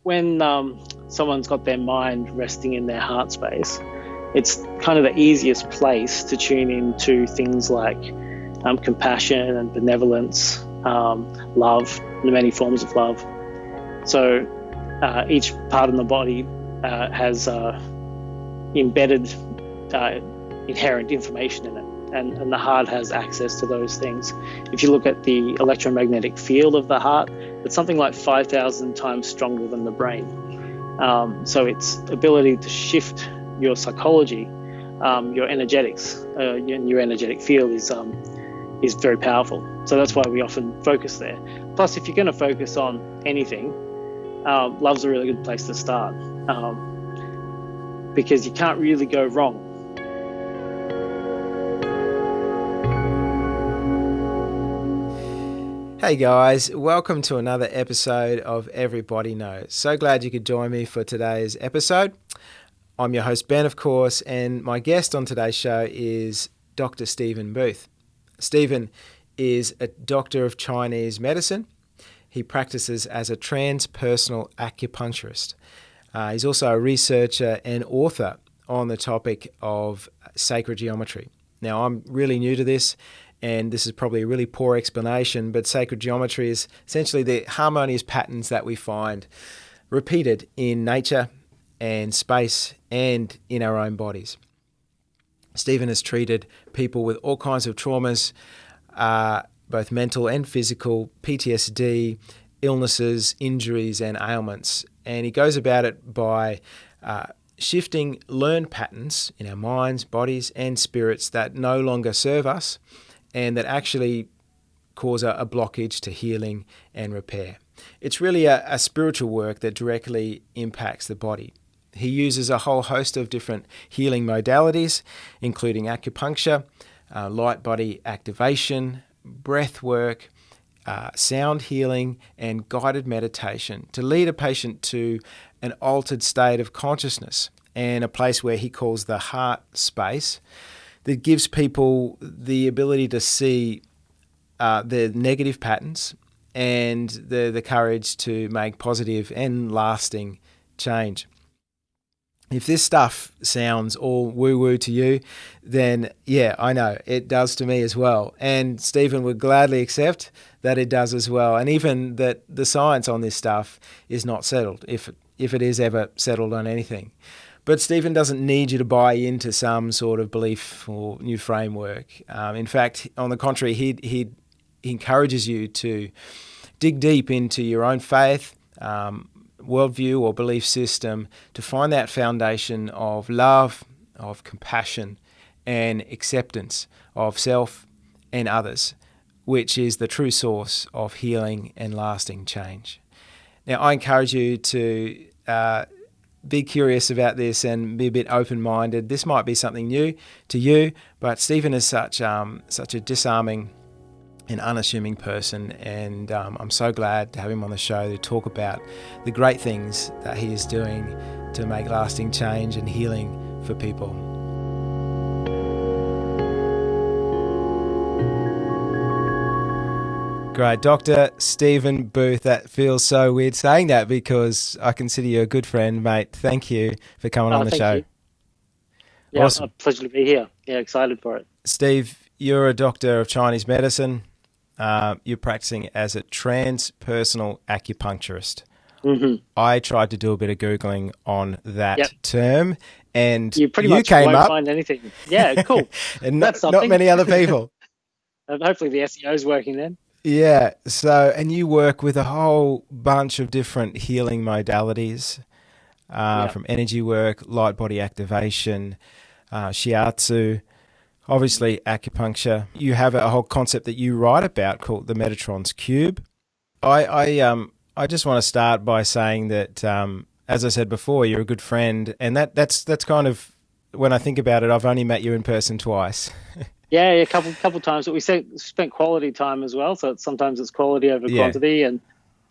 when someone's got their mind resting in their heart space, it's kind of the easiest place to tune into things like compassion and benevolence, love, the many forms of love. So each part of the body has embedded inherent information in it, and the heart has access to those things. If you look at the electromagnetic field of the heart, it's something like 5,000 times stronger than the brain. So its ability to shift your psychology, your energetics, your energetic field is very powerful. So that's why we often focus there. Plus, if you're going to focus on anything, love's a really good place to start, because you can't really go wrong. Hey guys, welcome to another episode of Everybody Knows. So glad you could join me for today's episode. I'm your host Ben, of course, and my guest on today's show is Dr. Stephen Booth. Stephen is a doctor of Chinese medicine. He practices as a transpersonal acupuncturist. He's also a researcher and author on the topic of sacred geometry. Now, I'm really new to this, and this is probably a really poor explanation, but sacred geometry is essentially the harmonious patterns that we find repeated in nature and space and in our own bodies. Stephen has treated people with all kinds of traumas, both mental and physical, PTSD, illnesses, injuries, and ailments. And he goes about it by shifting learned patterns in our minds, bodies, and spirits that no longer serve us and that actually cause a blockage to healing and repair. It's really a spiritual work that directly impacts the body. He uses a whole host of different healing modalities, including acupuncture, light body activation, breath work, sound healing, and guided meditation to lead a patient to an altered state of consciousness and a place where he calls the heart space that gives people the ability to see the negative patterns and the courage to make positive and lasting change. If this stuff sounds all woo-woo to you, then yeah, I know, it does to me as well. And Stephen would gladly accept that it does as well. And even that the science on this stuff is not settled, if it is ever settled on anything. But Stephen doesn't need you to buy into some sort of belief or new framework. In fact, on the contrary, he encourages you to dig deep into your own faith, worldview or belief system to find that foundation of love, of compassion, and acceptance of self and others, which is the true source of healing and lasting change. Now, I encourage you to be curious about this and be a bit open-minded. This might be something new to you, but Stephen is such a disarming and unassuming person, and I'm so glad to have him on the show to talk about the great things that he is doing to make lasting change and healing for people. Great. Dr. Stephen Booth, that feels so weird saying that because I consider you a good friend, mate. Thank you for coming on the show. You. Yeah, awesome. A pleasure to be here. Yeah, excited for it. Steve, you're a doctor of Chinese medicine. You're practicing as a transpersonal acupuncturist. Mm-hmm. I tried to do a bit of Googling on that term, and you pretty much came won't up. Find anything. Yeah, cool. And not many other people. Hopefully the SEO is working then. Yeah. So, and you work with a whole bunch of different healing modalities, from energy work, light body activation, shiatsu, obviously acupuncture. You have a whole concept that you write about called the Metatron's Cube. I just want to start by saying that, as I said before, you're a good friend, and that's kind of, when I think about it, I've only met you in person twice. Yeah, a couple times, but we spent quality time as well. So sometimes it's quality over quantity. And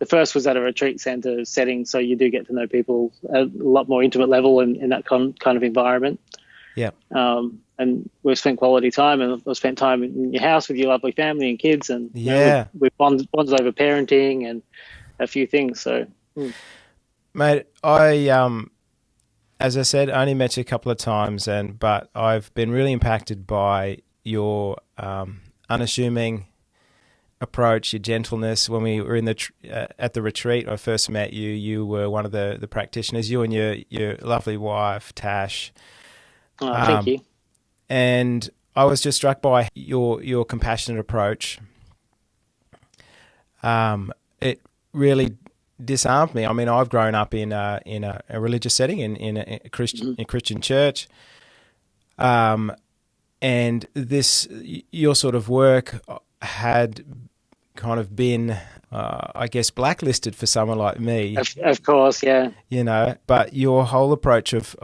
the first was at a retreat center setting, so you do get to know people at a lot more intimate level in that kind of environment. Yeah. And we've spent quality time, and I've spent time in your house with your lovely family and kids, and we've bonded over parenting and a few things. So. Mate, as I said, only met you a couple of times, but I've been really impacted by your unassuming approach, your gentleness. When we were at the retreat, I first met you. You were one of the practitioners. You and your lovely wife, Tasj. Thank you. And I was just struck by your compassionate approach. It really disarmed me. I mean, I've grown up in a religious setting in a Christian church, and your sort of work had kind of been, I guess, blacklisted for someone like me. Of course, yeah. You know, but your whole approach of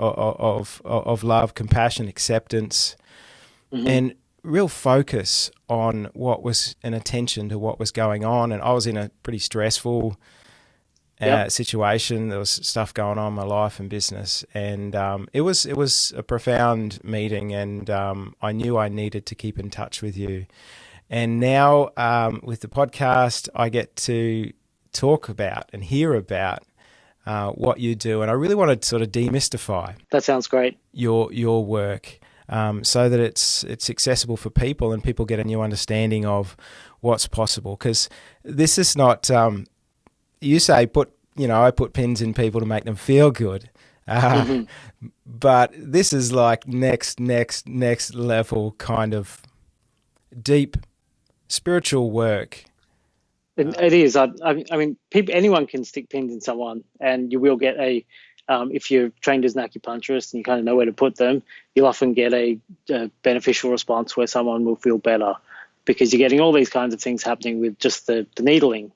love, compassion, acceptance, and real focus on what was an attention to what was going on. And I was in a pretty stressful situation. There was stuff going on in my life and business, and it was a profound meeting. And I knew I needed to keep in touch with you. And now with the podcast, I get to talk about and hear about what you do. And I really want to sort of demystify. That sounds great. Your work. So that it's accessible for people and people get a new understanding of what's possible. Because this is not, you say I put pins in people to make them feel good. But this is like next level kind of deep spiritual work. It is. I mean, anyone can stick pins in someone, and you will get if you're trained as an acupuncturist and you kind of know where to put them, you'll often get a beneficial response where someone will feel better, because you're getting all these kinds of things happening with just the needling.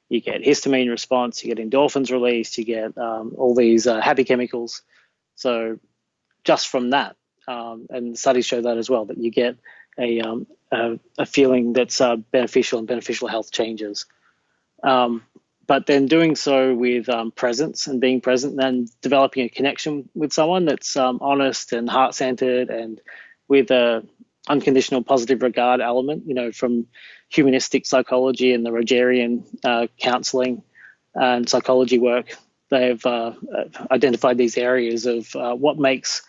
You get histamine response, you get endorphins released, you get all these happy chemicals. So just from that, and studies show that as well, that you get a feeling that's beneficial and beneficial health changes. But then doing so with presence and being present, and developing a connection with someone that's honest and heart-centered, and with a unconditional positive regard element, from humanistic psychology and the Rogerian counseling and psychology work. They've identified these areas of what makes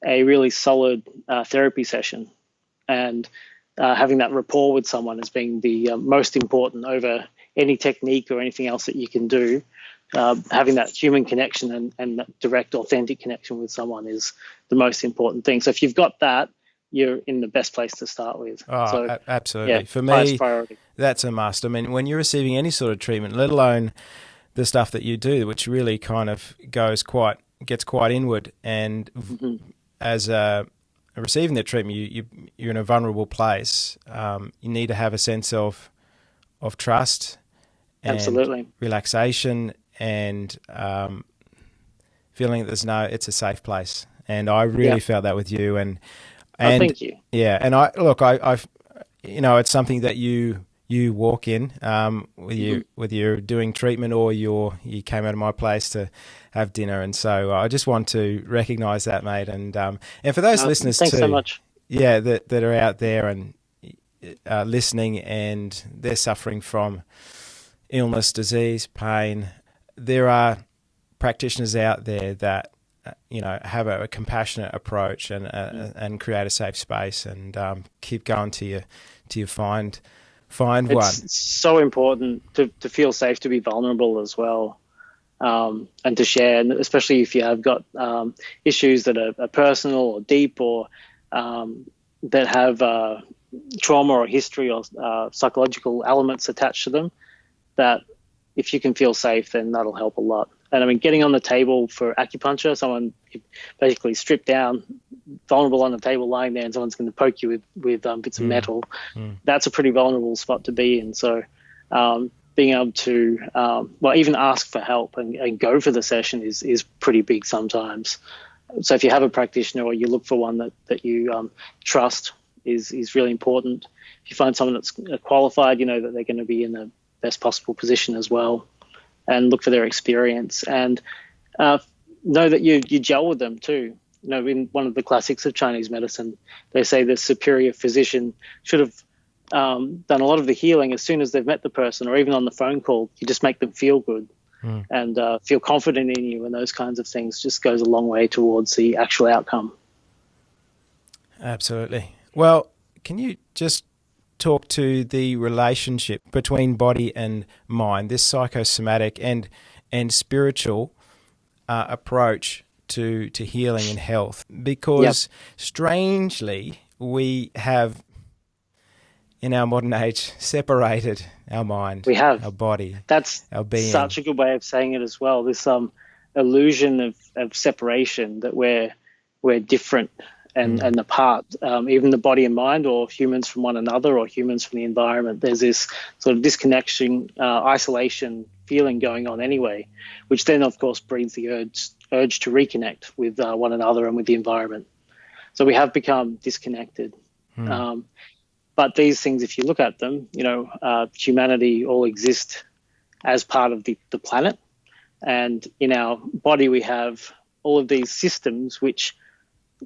a really solid therapy session, and having that rapport with someone as being the most important over any technique or anything else that you can do. Having that human connection and that direct, authentic connection with someone is the most important thing. So if you've got that, you're in the best place to start with. Absolutely. Yeah, for me, that's a must. I mean, when you're receiving any sort of treatment, let alone the stuff that you do, which really kind of gets quite inward, and as receiving the treatment, you're in a vulnerable place. You need to have a sense of trust, and absolutely, relaxation, and feeling that it's a safe place. And I really felt that with you. And thank you. Yeah, and I've it's something that you walk in whether you're doing treatment or you came out of my place to have dinner. And so I just want to recognise that, mate. And for those listeners thanks so much. Yeah, that are out there and listening, and they're suffering from illness, disease, pain. There are practitioners out there that have a compassionate approach and create a safe space, and keep going till you find one. It's so important to feel safe, to be vulnerable as well, and to share, and especially if you have got issues that are personal or deep, or that have trauma or history or psychological elements attached to them, that if you can feel safe, then that'll help a lot. And I mean, getting on the table for acupuncture, someone basically stripped down, vulnerable on the table, lying there, and someone's going to poke you with bits of metal. That's a pretty vulnerable spot to be in. So being able to, even ask for help and go for the session is pretty big sometimes. So if you have a practitioner, or you look for one that you trust, is really important. If you find someone that's qualified, that they're going to be in the best possible position as well, and look for their experience, and know that you gel with them too. In one of the classics of Chinese medicine, they say the superior physician should have done a lot of the healing as soon as they've met the person, or even on the phone call. You just make them feel good. and feel confident in you, and those kinds of things just goes a long way towards the actual outcome. Absolutely. Well, can you just talk to the relationship between body and mind, this psychosomatic and spiritual approach to healing and health? Because strangely, we have in our modern age separated our mind, we have our body, that's our being. Such a good way of saying it as well. This illusion of separation, that we're different and apart, even the body and mind, or humans from one another, or humans from the environment. There's this sort of disconnection, isolation feeling going on anyway, which then of course breeds the urge to reconnect with one another and with the environment. So we have become disconnected. But these things, if you look at them, humanity all exist as part of the planet, and in our body we have all of these systems which,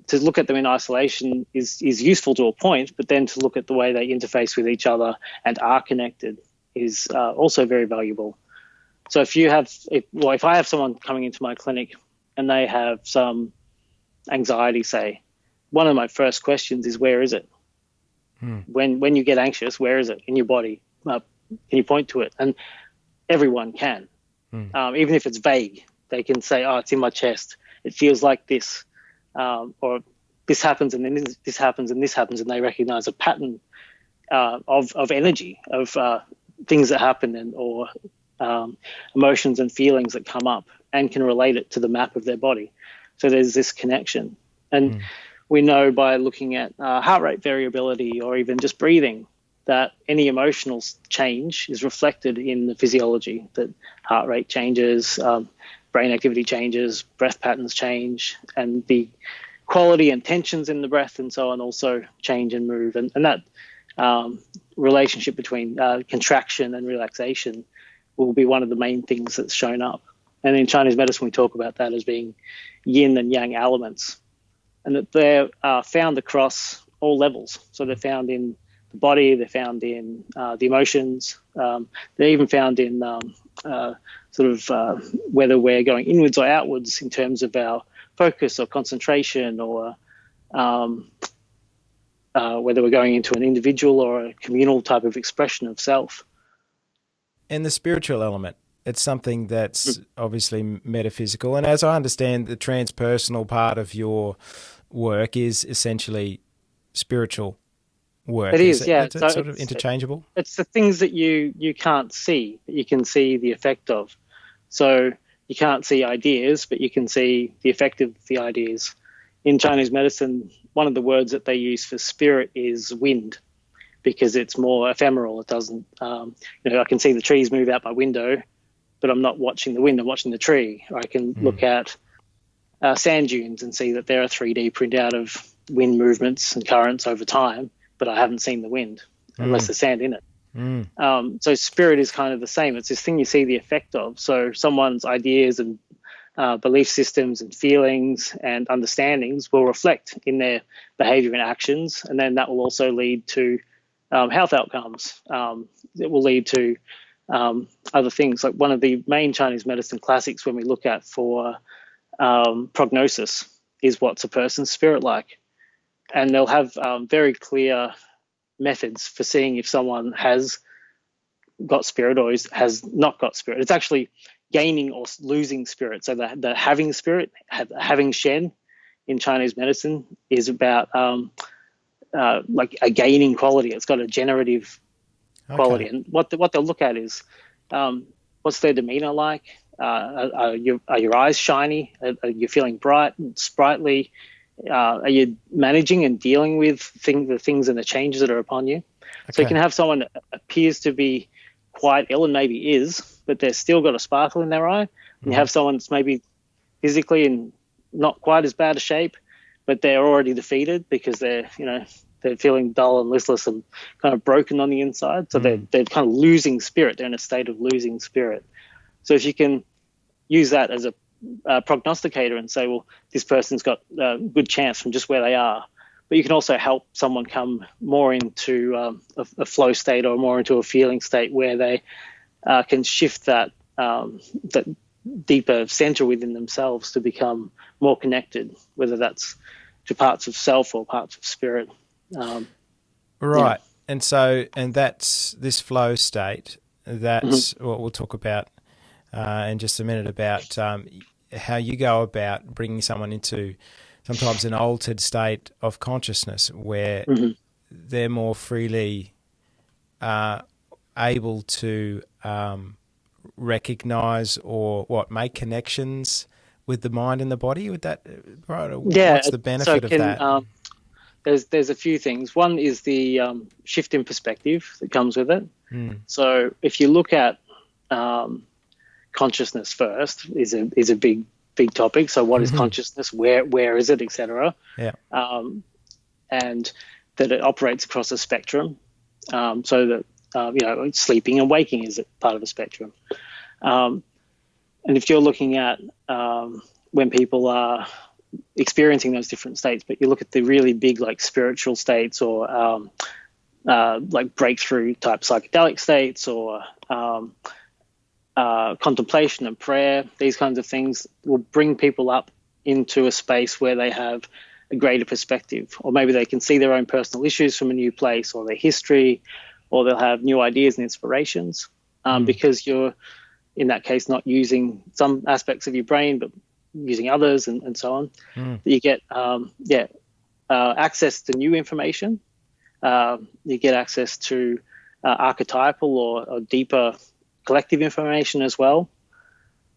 to look at them in isolation is useful to a point, but then to look at the way they interface with each other and are connected is also very valuable. So if I have someone coming into my clinic and they have some anxiety, say, one of my first questions is, where is it? When you get anxious, where is it in your body? Can you point to it? And everyone can, even if it's vague. They can say, oh, it's in my chest. It feels like this. Or this happens and then this happens and this happens, and they recognize a pattern of energy, of things that happen, or emotions and feelings that come up, and can relate it to the map of their body. So there's this connection. And we know by looking at heart rate variability, or even just breathing, that any emotional change is reflected in the physiology, that heart rate changes, brain activity changes, breath patterns change, and the quality and tensions in the breath and so on also change and move. And that relationship between contraction and relaxation will be one of the main things that's shown up. And in Chinese medicine, we talk about that as being yin and yang elements, and that they're found across all levels. So they're found in the body, they're found in the emotions, they're even found in whether we're going inwards or outwards in terms of our focus or concentration, or whether we're going into an individual or a communal type of expression of self. And the spiritual element, it's something that's obviously metaphysical. And as I understand, the transpersonal part of your work is essentially spiritual work. It is, yeah. Is it sort of interchangeable? It's the things that you can't see, but you can see the effect of. So you can't see ideas, but you can see the effect of the ideas. In Chinese medicine, one of the words that they use for spirit is wind, because it's more ephemeral. It doesn't, I can see the trees move out my window, but I'm not watching the wind, I'm watching the tree. Or I can look at sand dunes and see that they're a 3D printout of wind movements and currents over time, but I haven't seen the wind unless there's sand in it. So spirit is kind of the same. It's this thing you see the effect of. So someone's ideas and belief systems and feelings and understandings will reflect in their behavior and actions, and then that will also lead to health outcomes. It will lead to other things. Like one of the main Chinese medicine classics when we look at for prognosis is, what's a person's spirit like? And they'll have very clear methods for seeing if someone has got spirit or has not got spirit. It's actually gaining or losing spirit. So the having spirit, having Shen in Chinese medicine is about like a gaining quality. It's got a generative quality. And what they'll look at is what's their demeanor like? Are your eyes shiny? Are you feeling bright and sprightly? Are you managing and dealing with the things and the changes that are upon you? Okay. So you can have someone that appears to be quite ill and maybe is, but they've still got a sparkle in their eye. And you have someone that's maybe physically in not quite as bad a shape, but they're already defeated because they're feeling dull and listless and kind of broken on the inside. So they're kind of losing spirit. They're in a state of losing spirit. So if you can use that as a prognosticator and say, well, this person's got a good chance from just where they are. But you can also help someone come more into a flow state or more into a feeling state where they can shift that that deeper center within themselves to become more connected, whether that's to parts of self or parts of spirit. Right. Yeah. And that's this flow state. That's Mm-hmm. what we'll talk about in just a minute, about how you go about bringing someone into sometimes an altered state of consciousness where Mm-hmm. they're more freely able to recognize or make connections with the mind and the body. Would that right? Or Yeah, what's the so benefit it of can that? there's a few things. One is the shift in perspective that comes with it. Mm. So if you look at consciousness first, is a big topic. So what is consciousness? Where is it, etc. Yeah. And that it operates across a spectrum. So that sleeping and waking is part of a spectrum. And if you're looking at when people are experiencing those different states, but you look at the really big like spiritual states or like breakthrough type psychedelic states or contemplation and prayer, these kinds of things will bring people up into a space where they have a greater perspective, or maybe they can see their own personal issues from a new place, or their history, or they'll have new ideas and inspirations because you're, in that case, not using some aspects of your brain, but using others and so on. You get access to new information. You get access to archetypal or deeper collective information as well.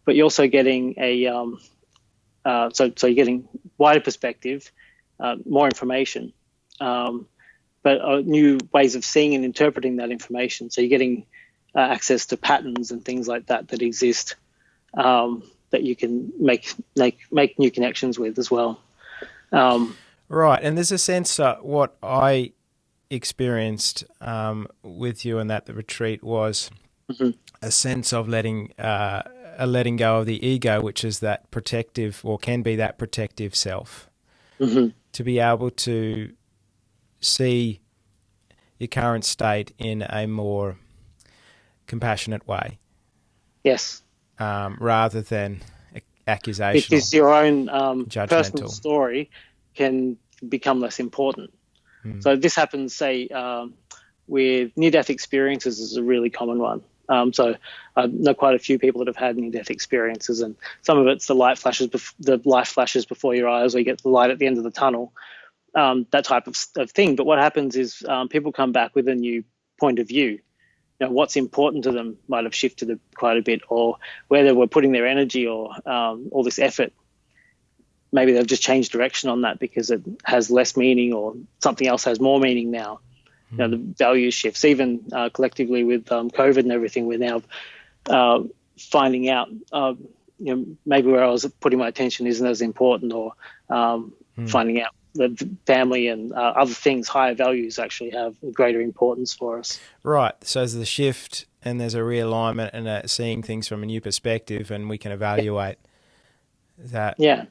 But you're also getting so you're getting wider perspective, more information, but new ways of seeing and interpreting that information. So you're getting access to patterns and things like that exist that you can make new connections with as well. Right, and there's a sense what I experienced with you and the retreat was a sense of letting go of the ego, which is that protective, or can be that protective self, to be able to see your current state in a more compassionate way. Yes. Rather than accusational. Because your own judgmental personal story can become less important. So this happens, say, with near-death experiences is a really common one. So I know quite a few people that have had near-death experiences, and some of it's the light flashes before your eyes, or you get the light at the end of the tunnel, that type of thing. But what happens is people come back with a new point of view. What's important to them might have shifted quite a bit, or where they were putting their energy or all this effort. Maybe they've just changed direction on that because it has less meaning, or something else has more meaning now. The value shifts. Even collectively with COVID and everything, we're now finding out, maybe where I was putting my attention isn't as important, or finding out that family and other things, higher values, actually have greater importance for us. Right. So there's the shift, and there's a realignment, and seeing things from a new perspective, and we can evaluate that. Yeah.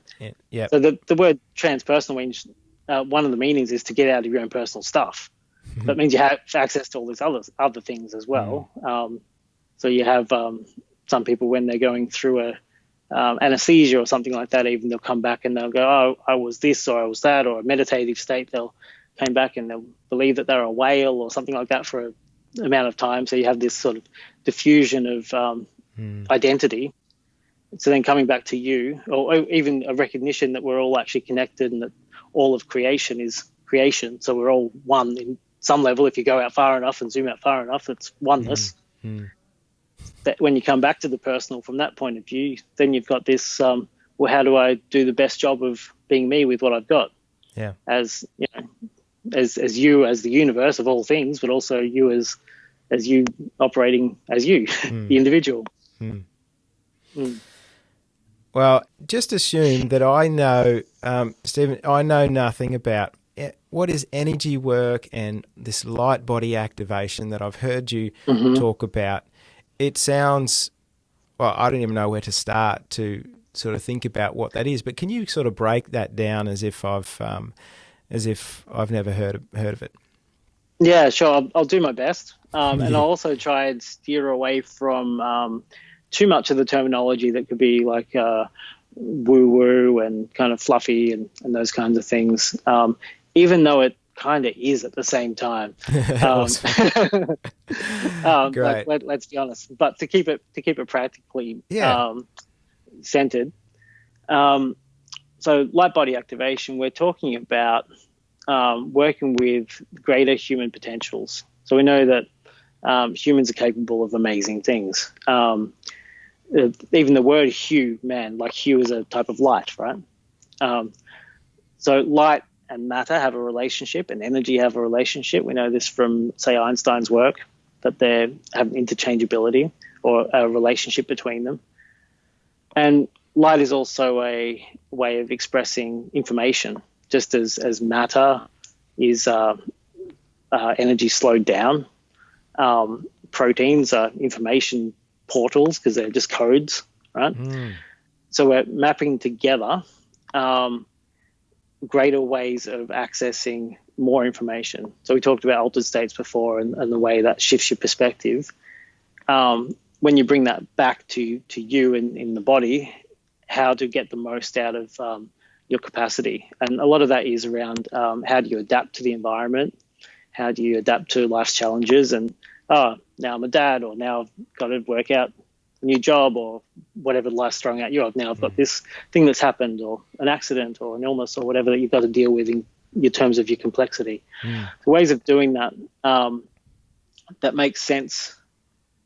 Yeah. So the word transpersonal means one of the meanings is to get out of your own personal stuff. That means you have access to all these other things as well. So you have some people, when they're going through anesthesia or something like that, even they'll come back and they'll go, oh, I was this or I was that, or a meditative state. They'll came back and they'll believe that they're a whale or something like that for an amount of time. So you have this sort of diffusion of identity. So then coming back to you, or even a recognition that we're all actually connected, and that all of creation is creation. So we're all one in some level. If you go out far enough and zoom out far enough, it's oneness. That when you come back to the personal from that point of view, then you've got this, well, how do I do the best job of being me with what I've got? Yeah. As you, as the universe of all things, but also you as you operating as you, the individual. Well, just assume that I know, Stephen, I know nothing about what is energy work and this light body activation that I've heard you talk about. It sounds, well, I don't even know where to start to sort of think about what that is. But can you sort of break that down as if I've never heard of it? Yeah, sure. I'll do my best, and I'll also try and steer away from too much of the terminology that could be like woo-woo and kind of fluffy and those kinds of things, even though it kind of is at the same time. Great. Let's be honest. But to keep it practically centered. So light body activation, we're talking about working with greater human potentials. So we know that humans are capable of amazing things. Even the word hue, man, like hue is a type of light, right? So light and matter have a relationship, and energy have a relationship. We know this from, say, Einstein's work, that they have interchangeability or a relationship between them. And light is also a way of expressing information, just as matter is energy slowed down. Proteins are information portals because they're just codes, right? So we're mapping together greater ways of accessing more information. So we talked about altered states before and the way that shifts your perspective. When you bring that back to you in the body, how to get the most out of your capacity. And a lot of that is around how do you adapt to the environment? How do you adapt to life's challenges? And now I'm a dad, or now I've got to work out a new job, or whatever life's throwing at you. Now I've got this thing that's happened, or an accident, or an illness, or whatever that you've got to deal with in your terms of your complexity. The ways of doing that that makes sense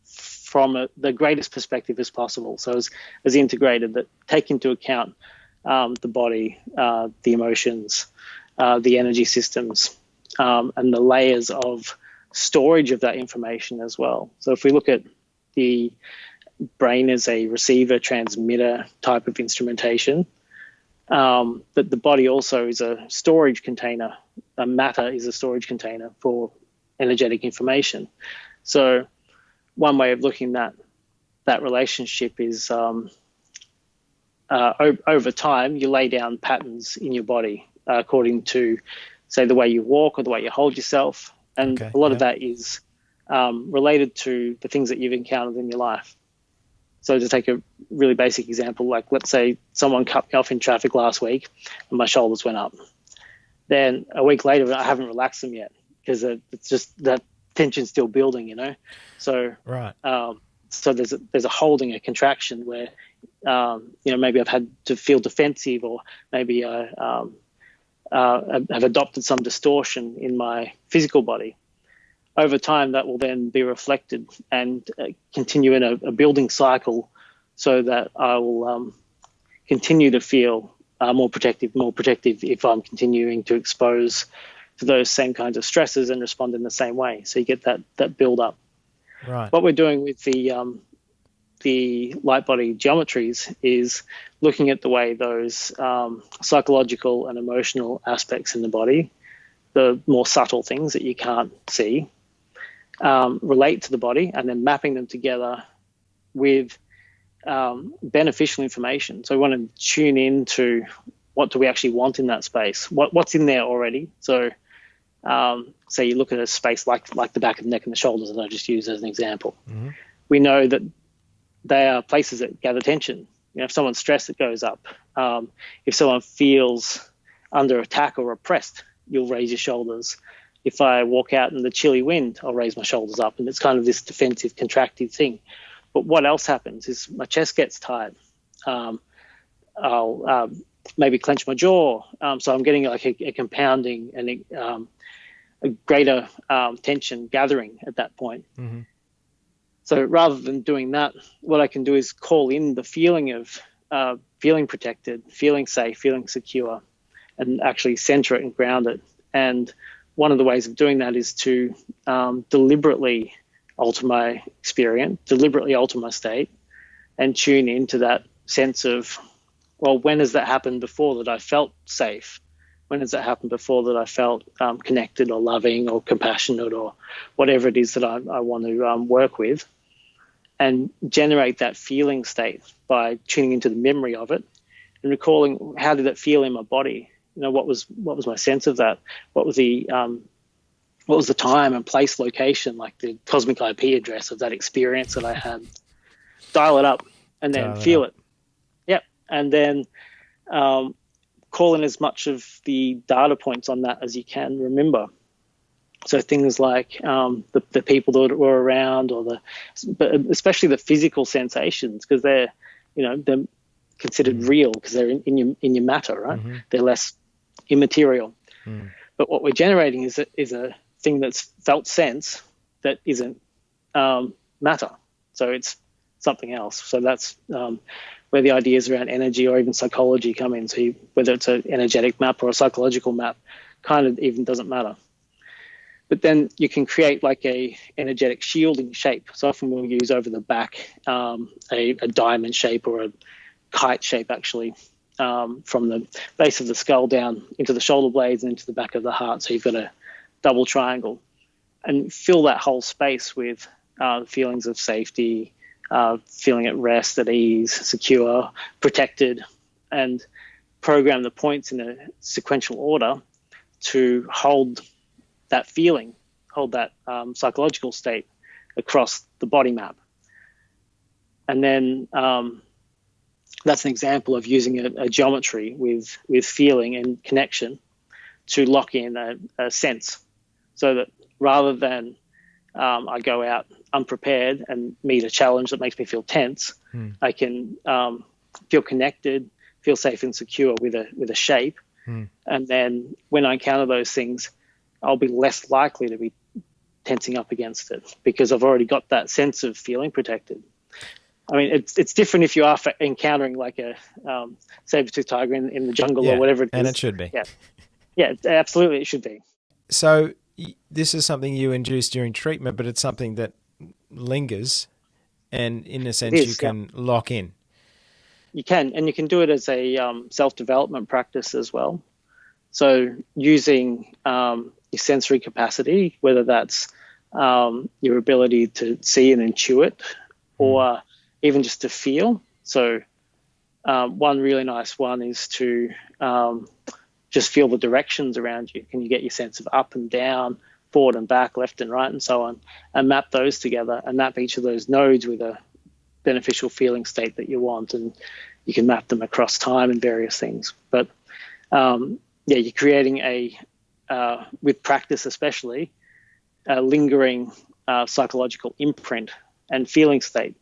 from the greatest perspective as possible. So as integrated, that take into account the body, the emotions, the energy systems, and the layers of storage of that information as well. So if we look at the brain as a receiver, transmitter type of instrumentation, that the body also is a storage container. Matter is a storage container for energetic information. So one way of looking at that relationship is over time, you lay down patterns in your body according to, say, the way you walk or the way you hold yourself. And a lot of that is related to the things that you've encountered in your life. So to take a really basic example, like let's say someone cut me off in traffic last week and my shoulders went up. Then a week later, I haven't relaxed them yet because it's just that tension's still building, you know? So, so there's a holding, a contraction where, maybe I've had to feel defensive, or maybe I have adopted some distortion in my physical body. Over time, that will then be reflected and continue in a building cycle, so that I will continue to feel more protective if I'm continuing to expose to those same kinds of stresses and respond in the same way. So you get that build up. Right. What we're doing with the light body geometries is looking at the way those psychological and emotional aspects in the body, the more subtle things that you can't see, relate to the body, and then mapping them together with beneficial information. So we want to tune into what do we actually want in that space, what's in there already. So say you look at a space like the back of the neck and the shoulders that I just used as an example. Mm-hmm. We know that they are places that gather tension. If someone's stressed, it goes up. If someone feels under attack or oppressed, you'll raise your shoulders. If I walk out in the chilly wind, I'll raise my shoulders up. And it's kind of this defensive, contractive thing. But what else happens is my chest gets tight. I'll maybe clench my jaw. So I'm getting like a compounding and a greater tension gathering at that point. Mm-hmm. So rather than doing that, what I can do is call in the feeling of feeling protected, feeling safe, feeling secure, and actually center it and ground it. And one of the ways of doing that is to deliberately alter my experience, deliberately alter my state, and tune into that sense of, well, when has that happened before that I felt safe? When has that happened before that I felt connected or loving or compassionate or whatever it is that I want to work with? And generate that feeling state by tuning into the memory of it and recalling, how did it feel in my body? What was my sense of that? What was the time and place, location, like the cosmic IP address of that experience that I had? dial it up and then Dial it feel up. it. Yep. And then call in as much of the data points on that as you can remember. So things like the people that were around, but especially the physical sensations, because they're considered real because they're in your matter, right? Mm-hmm. They're less immaterial. Mm. But what we're generating is a thing that's felt sense that isn't matter. So it's something else. So that's where the ideas around energy or even psychology come in. So whether it's an energetic map or a psychological map, kind of even doesn't matter. But then you can create like a energetic shielding shape. So often we'll use over the back a diamond shape or a kite shape, actually, from the base of the skull down into the shoulder blades and into the back of the heart. So you've got a double triangle, and fill that whole space with feelings of safety, feeling at rest, at ease, secure, protected, and program the points in a sequential order to hold that feeling, hold that psychological state across the body map. And then that's an example of using a geometry with feeling and connection to lock in a sense, so that rather than I go out unprepared and meet a challenge that makes me feel tense, I can feel connected, feel safe and secure with a shape. And then when I encounter those things, I'll be less likely to be tensing up against it because I've already got that sense of feeling protected. I mean, it's different if you are encountering like a saber-toothed tiger in the jungle or whatever it is. And it should be. Yeah, absolutely, it should be. So this is something you induce during treatment, but it's something that lingers, and in a sense you can lock in. You can, and you can do it as a self-development practice as well. So using your sensory capacity, whether that's your ability to see and intuit, or even just to feel. So one really nice one is to just feel the directions around you. Can you get your sense of up and down, forward and back, left and right, and so on, and map those together and map each of those nodes with a beneficial feeling state that you want, and you can map them across time and various things. But you're creating with practice especially, a lingering psychological imprint and feeling state.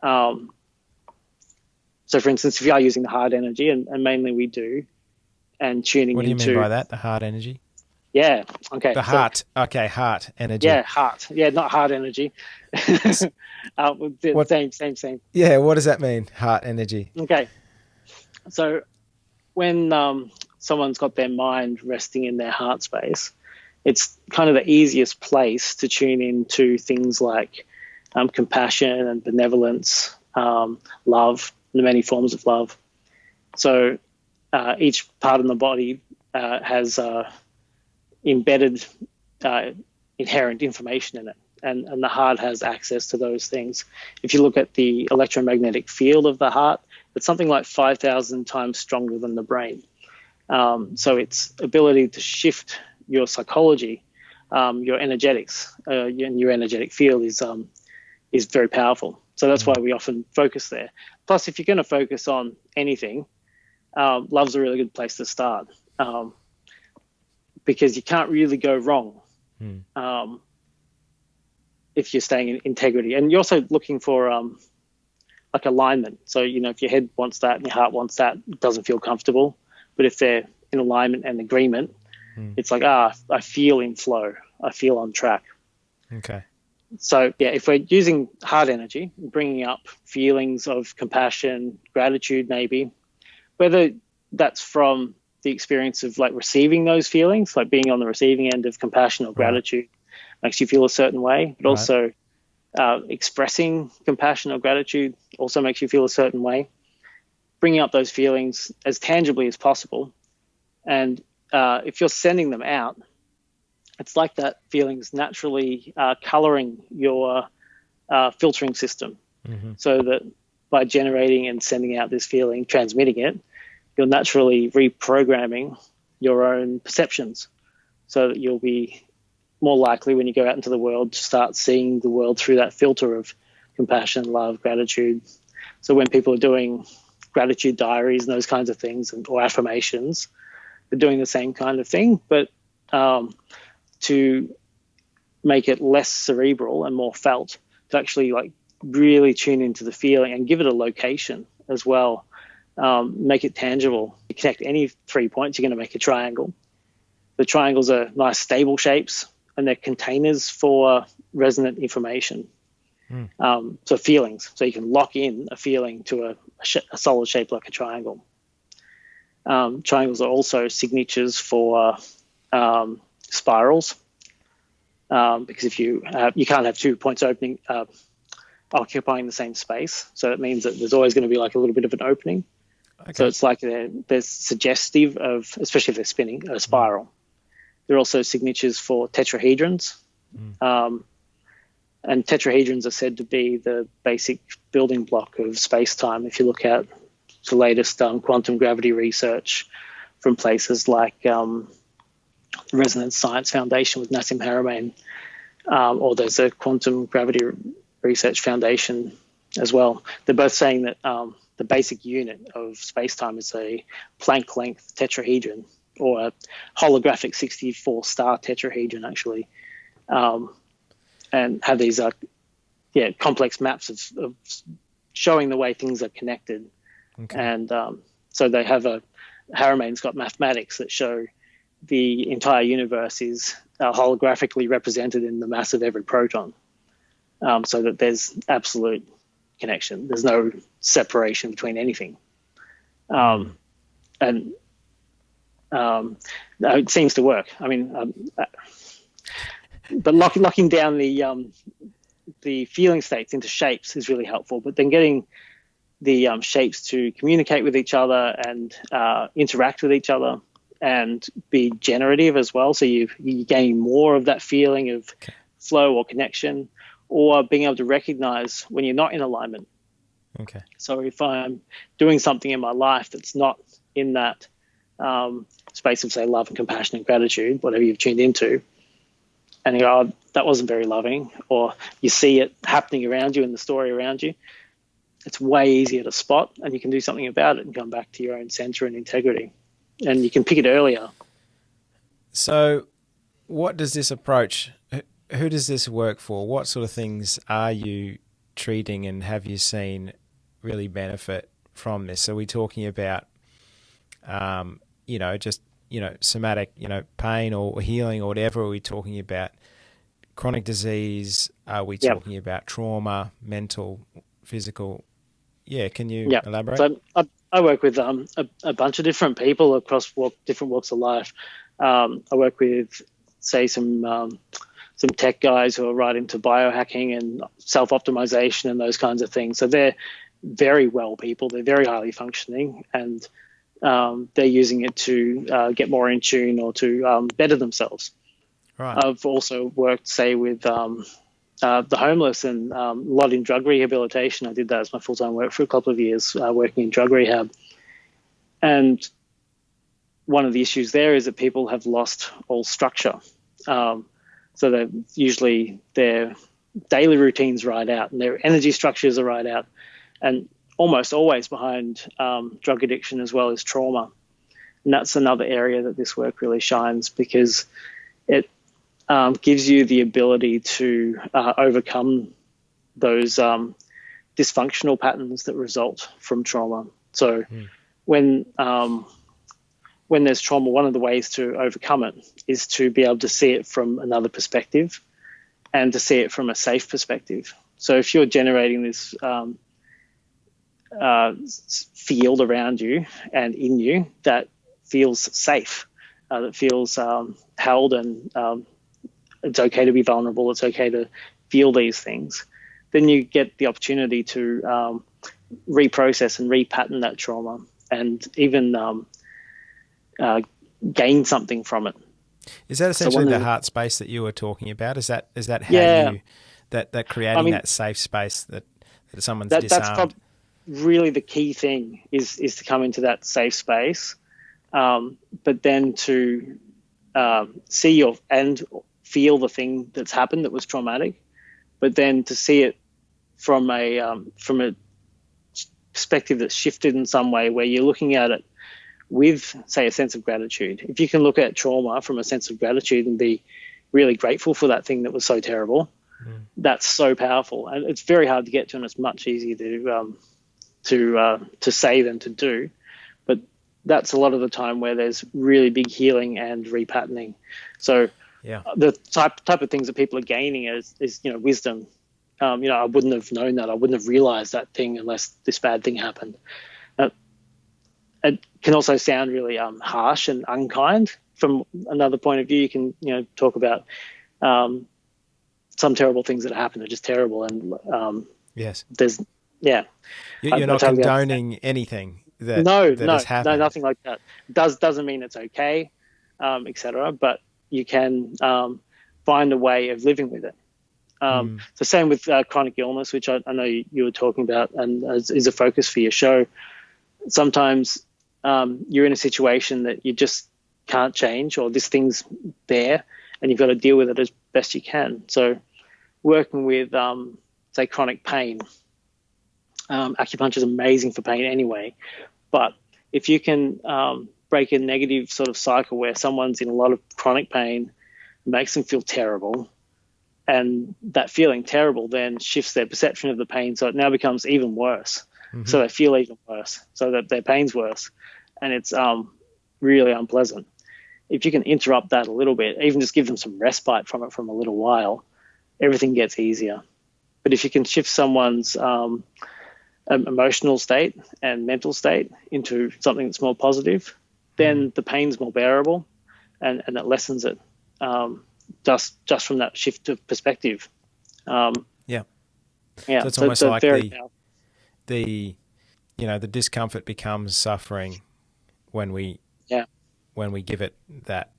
So for instance, if you are using the heart energy, and mainly we do, and tuning into... What do you mean by that, the heart energy? Yeah, okay. The heart, heart energy. Yeah, heart. Yeah, not heart energy. Same. Yeah, what does that mean, heart energy? Okay. So when someone's got their mind resting in their heart space, it's kind of the easiest place to tune into things like compassion and benevolence, love, the many forms of love. So each part of the body has embedded inherent information in it, and the heart has access to those things. If you look at the electromagnetic field of the heart, it's something like 5,000 times stronger than the brain. So its ability to shift your psychology, your energetics, and your energetic field is very powerful. So that's why we often focus there. Plus, if you're going to focus on anything, love's a really good place to start, because you can't really go wrong if you're staying in integrity. And you're also looking for like alignment. So, if your head wants that and your heart wants that, it doesn't feel comfortable. But if they're in alignment and agreement, it's like, I feel in flow. I feel on track. Okay. So, if we're using heart energy, bringing up feelings of compassion, gratitude maybe, whether that's from the experience of like receiving those feelings, like being on the receiving end of compassion or gratitude makes you feel a certain way, but also expressing compassion or gratitude also makes you feel a certain way. Bringing up those feelings as tangibly as possible. And if you're sending them out, it's like that feeling's naturally coloring your filtering system. So that by generating and sending out this feeling, transmitting it, you're naturally reprogramming your own perceptions, so that you'll be more likely when you go out into the world to start seeing the world through that filter of compassion, love, gratitude. So when people are doing gratitude diaries and those kinds of things, or affirmations, they're doing the same kind of thing, but to make it less cerebral and more felt, to actually like really tune into the feeling and give it a location as well. Make it tangible. You connect any 3 points, you're going to make a triangle. The triangles are nice stable shapes, and they're containers for resonant information. So feelings. So you can lock in a feeling to a solid shape like a triangle. Triangles are also signatures for spirals, because if you can't have 2 points opening occupying the same space. So that means that there's always going to be like a little bit of an opening. Okay. So it's like they're suggestive of, especially if they're spinning, a spiral. There are also signatures for tetrahedrons. And tetrahedrons are said to be the basic building block of space-time. If you look at the latest quantum gravity research from places like the Resonance Science Foundation with Nassim Haramein, or there's a Quantum Gravity Research Foundation as well. They're both saying that the basic unit of space-time is a Planck-length tetrahedron, or a holographic 64-star tetrahedron, actually. And have these complex maps of showing the way things are connected. Okay. And so they have Haramein's got mathematics that show the entire universe is holographically represented in the mass of every proton, so that there's absolute connection. There's no separation between anything. And it seems to work. I mean, but locking down the feeling states into shapes is really helpful. But then getting the shapes to communicate with each other and interact with each other and be generative as well. So you gain more of that feeling of flow or connection, or being able to recognize when you're not in alignment. Okay. So if I'm doing something in my life that's not in that space of, say, love and compassion and gratitude, whatever you've tuned into, and you go, oh, that wasn't very loving, or you see it happening around you in the story around you, it's way easier to spot, and you can do something about it and come back to your own center and integrity. And you can pick it earlier. So what does this approach, who does this work for? What sort of things are you treating and have you seen really benefit from this? So we're talking about, somatic, pain or healing or whatever. Are we talking about chronic disease? Are we talking about trauma, mental, physical? Yeah, can you elaborate? So I work with a bunch of different people across different walks of life. I work with, say, some tech guys who are right into biohacking and self-optimization and those kinds of things. So they're very well people. They're very highly functioning, and they're using it to get more in tune or to better themselves. Right. I've also worked, say, with the homeless and a lot in drug rehabilitation. I did that as my full-time work for a couple of years, working in drug rehab. And one of the issues there is that people have lost all structure. So that usually their daily routines right out and their energy structures are right out. And almost always behind drug addiction as well as trauma. And that's another area that this work really shines, because it gives you the ability to overcome those dysfunctional patterns that result from trauma. So when there's trauma, one of the ways to overcome it is to be able to see it from another perspective and to see it from a safe perspective. So if you're generating this field around you and in you that feels safe, that feels held, and it's okay to be vulnerable, it's okay to feel these things, then you get the opportunity to reprocess and repattern that trauma and even gain something from it. Is that essentially the heart space that you were talking about? Is that how you that creating that safe space that someone's disarmed? That's really the key thing is to come into that safe space, but then to see and feel the thing that's happened that was traumatic, but then to see it from a perspective that's shifted in some way, where you're looking at it with, say, a sense of gratitude. If you can look at trauma from a sense of gratitude and be really grateful for that thing that was so terrible, that's so powerful. And it's very hard to get to, and it's much easier to say than to do. But that's a lot of the time where there's really big healing and repatterning. So the type of things that people are gaining is wisdom. I wouldn't have known that. I wouldn't have realized that thing unless this bad thing happened. It can also sound really harsh and unkind. From another point of view, you can talk about some terrible things that happen are just terrible, and yes, there's you're not condoning anything that has happened. No, nothing like that. Doesn't mean it's okay, etc. But you can find a way of living with it. So same with chronic illness, which I know you were talking about, and is a focus for your show. Sometimes you're in a situation that you just can't change, or this thing's there and you've got to deal with it as best you can. So working with, say, chronic pain, acupuncture is amazing for pain anyway, but if you can break a negative sort of cycle where someone's in a lot of chronic pain, makes them feel terrible, and that feeling terrible then shifts their perception of the pain, so it now becomes even worse. So they feel even worse, so that their pain's worse, and it's really unpleasant. If you can interrupt that a little bit, even just give them some respite from it from a little while, everything gets easier. But if you can shift someone's emotional state and mental state into something that's more positive, then the pain's more bearable, and it lessens it just from that shift of perspective. So it's almost like the discomfort becomes suffering when we give it that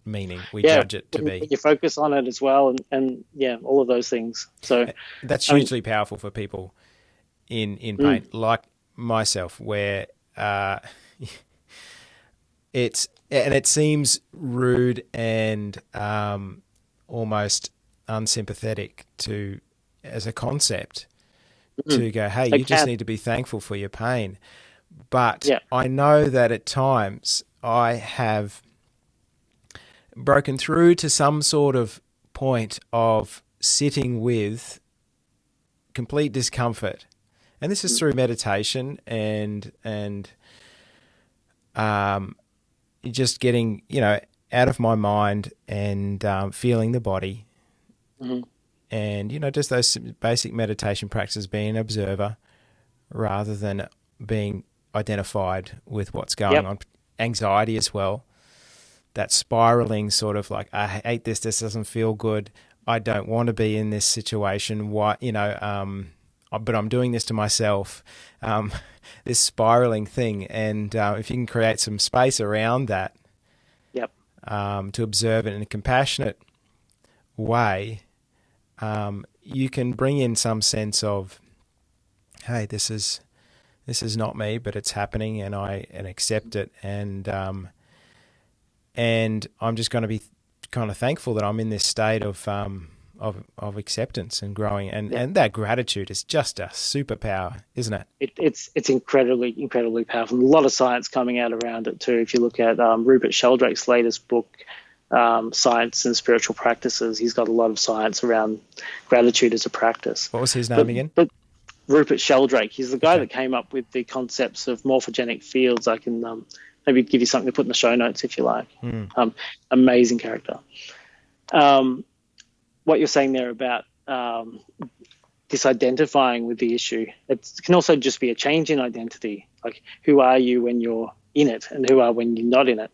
meaning. We judge it to be. You focus on it as well, and all of those things. So that's hugely powerful for people in pain, like myself, where it seems rude and almost unsympathetic as a concept to go, hey, you just need to be thankful for your pain. But I know that at times I have broken through to some sort of point of sitting with complete discomfort. And this is through meditation and just getting, out of my mind and feeling the body. And, just those basic meditation practices, being an observer rather than being identified with what's going on. Anxiety as well. That spiraling sort of like, I hate this doesn't feel good. I don't want to be in this situation. Why, but I'm doing this to myself. This spiraling thing. And if you can create some space around that, to observe it in a compassionate way, you can bring in some sense of, hey, this is not me, but it's happening, and I accept it, and I'm just going to be kind of thankful that I'm in this state of acceptance and growing, and that gratitude is just a superpower, isn't it? It's incredibly powerful. A lot of science coming out around it too. If you look at Rupert Sheldrake's latest book, Science and Spiritual Practices, he's got a lot of science around gratitude as a practice. What was his name again? But Rupert Sheldrake, he's the guy that came up with the concepts of morphogenic fields. I can maybe give you something to put in the show notes if you like. Amazing character. What you're saying there about disidentifying with the issue, it can also just be a change in identity. Like, who are you when you're in it, and who are when you're not in it?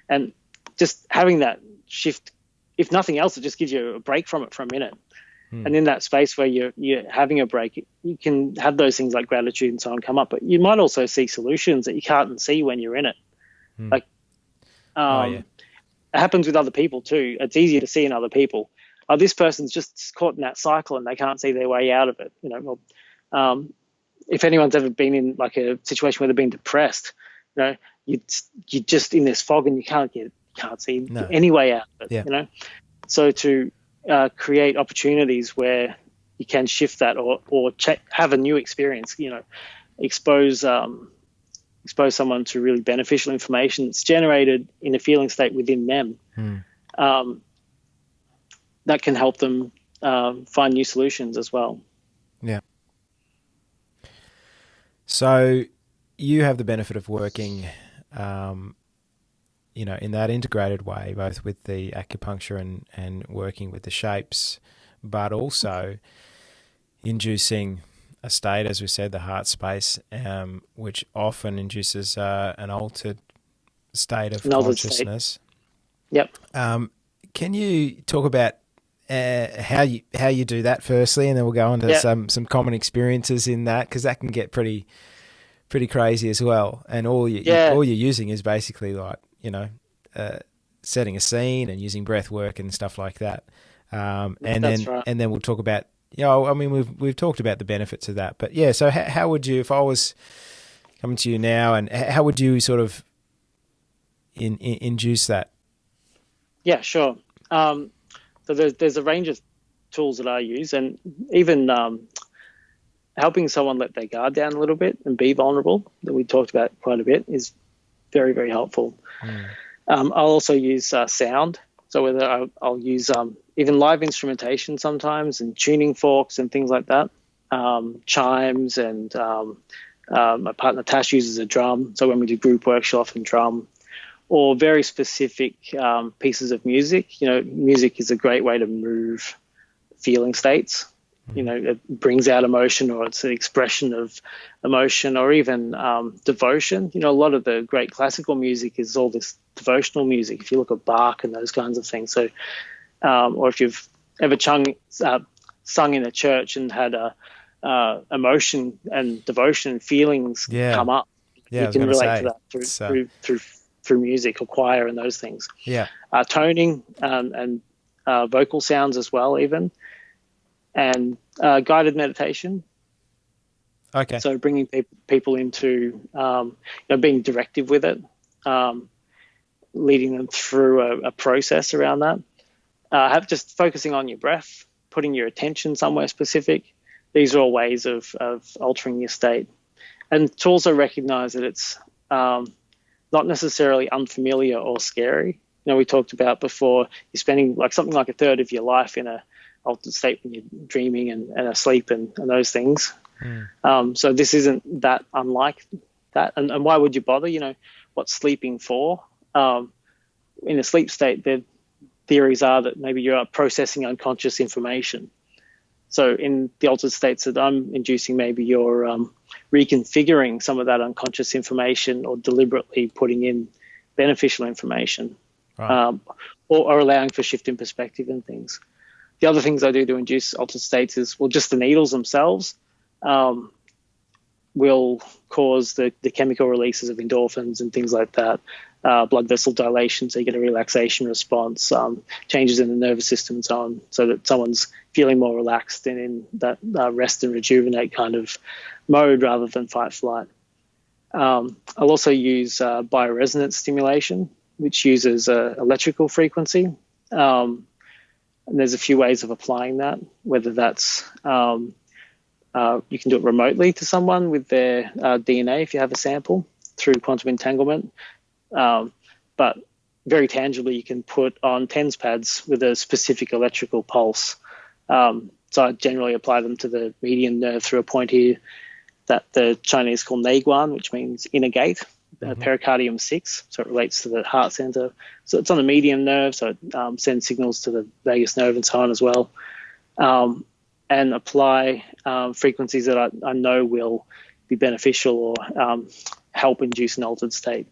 And just having that shift, if nothing else, it just gives you a break from it for a minute. And in that space where you're having a break, you can have those things like gratitude and so on come up, but you might also see solutions that you can't see when you're in it. Like, it happens with other people too. It's easier to see in other people. This person's just caught in that cycle and they can't see their way out of it. If anyone's ever been in like a situation where they've been depressed, you're just in this fog and you can't see any way out of it. So to create opportunities where you can shift that or have a new experience. Expose someone to really beneficial information that's generated in a feeling state within them. That can help them find new solutions as well. Yeah. So you have the benefit of working, in that integrated way, both with the acupuncture and working with the shapes, but also inducing a state, as we said, the heart space, which often induces an altered state of consciousness. Yep. Can you talk about how you do that firstly, and then we'll go on to some common experiences in that, because that can get pretty crazy as well. And all you're using is basically like setting a scene and using breath work and stuff like that. And then we'll talk about we've talked about the benefits of that, but yeah. So how would you, if I was coming to you now, and how would you sort of induce that? Yeah, sure. So there's a range of tools that I use, and even helping someone let their guard down a little bit and be vulnerable, that we talked about quite a bit, is very, very helpful. I'll also use sound. So whether I'll use even live instrumentation sometimes, and tuning forks and things like that, chimes, and my partner Tasj uses a drum. So when we do group work, she'll often drum. Or very specific pieces of music. Music is a great way to move feeling states. It brings out emotion, or it's an expression of emotion, or even devotion. A lot of the great classical music is all this devotional music, if you look at Bach and those kinds of things. So, or if you've ever sung in a church and had emotion and devotion feelings come up, you can relate to that through music or choir and those things. Toning and vocal sounds as well, even, and guided meditation. Okay. So bringing people into being directive with it, leading them through a process around that. Just focusing on your breath, putting your attention somewhere specific. These are all ways of altering your state. And to also recognize that it's not necessarily unfamiliar or scary. We talked about before, you're spending something like a third of your life in a altered state when you're dreaming and asleep and those things. So this isn't that unlike that. And why would you bother? What's sleeping for? In a sleep state, the theories are that maybe you're processing unconscious information. So in the altered states that I'm inducing, maybe you're reconfiguring some of that unconscious information, or deliberately putting in beneficial information, or allowing for shift in perspective and things. The other things I do to induce altered states is, just the needles themselves will cause the chemical releases of endorphins and things like that, blood vessel dilation, so you get a relaxation response, changes in the nervous system and so on, so that someone's feeling more relaxed and in that rest and rejuvenate kind of mode rather than fight-flight. I'll also use bioresonance stimulation, which uses electrical frequency. And there's a few ways of applying that, whether that's you can do it remotely to someone with their DNA if you have a sample through quantum entanglement. But very tangibly, you can put on TENS pads with a specific electrical pulse. So I generally apply them to the median nerve through a point here that the Chinese call neiguan, which means inner gate, pericardium 6. So it relates to the heart center. So it's on the median nerve, so it sends signals to the vagus nerve and so on as well. And apply frequencies that I know will be beneficial or help induce an altered state.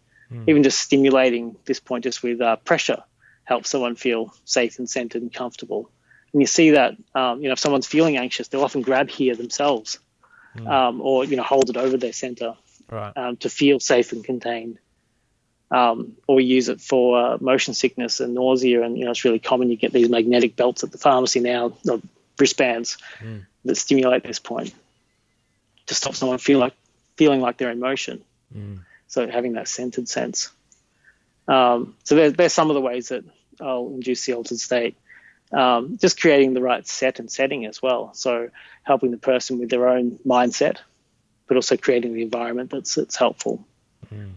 Even just stimulating this point just with pressure helps someone feel safe and centered and comfortable. And you see that, if someone's feeling anxious, they'll often grab here themselves or, hold it over their center to feel safe and contained. Or use it for motion sickness and nausea. And, it's really common. You get these magnetic belts at the pharmacy now, wristbands that stimulate this point to stop someone feeling like they're in motion. So having that centered sense. So there's some of the ways that I'll induce the altered state. just creating the right set and setting as well. So helping the person with their own mindset, but also creating the environment that's helpful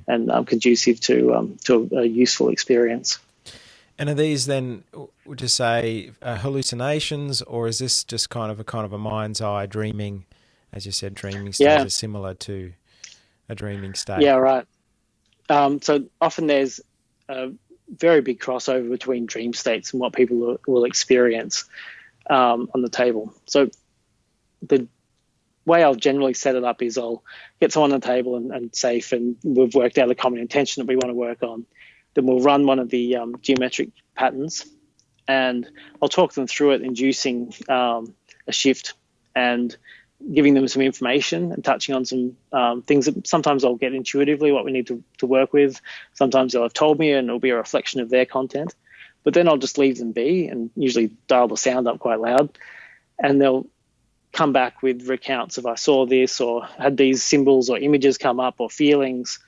and conducive to a useful experience. And are these then, would you say, hallucinations, or is this just kind of a mind's eye dreaming? As you said, dreaming states are similar to a dreaming state. Yeah, right. So often there's a very big crossover between dream states and what people will experience on the table. So the way I'll generally set it up is I'll get someone on the table and safe, and we've worked out a common intention that we want to work on. Then we'll run one of the geometric patterns, and I'll talk them through it, inducing a shift and giving them some information and touching on some things that sometimes I'll get intuitively what we need to work with. Sometimes they'll have told me and it'll be a reflection of their content. But then I'll just leave them be and usually dial the sound up quite loud. And they'll come back with recounts of I saw this or had these symbols or images come up or feelings.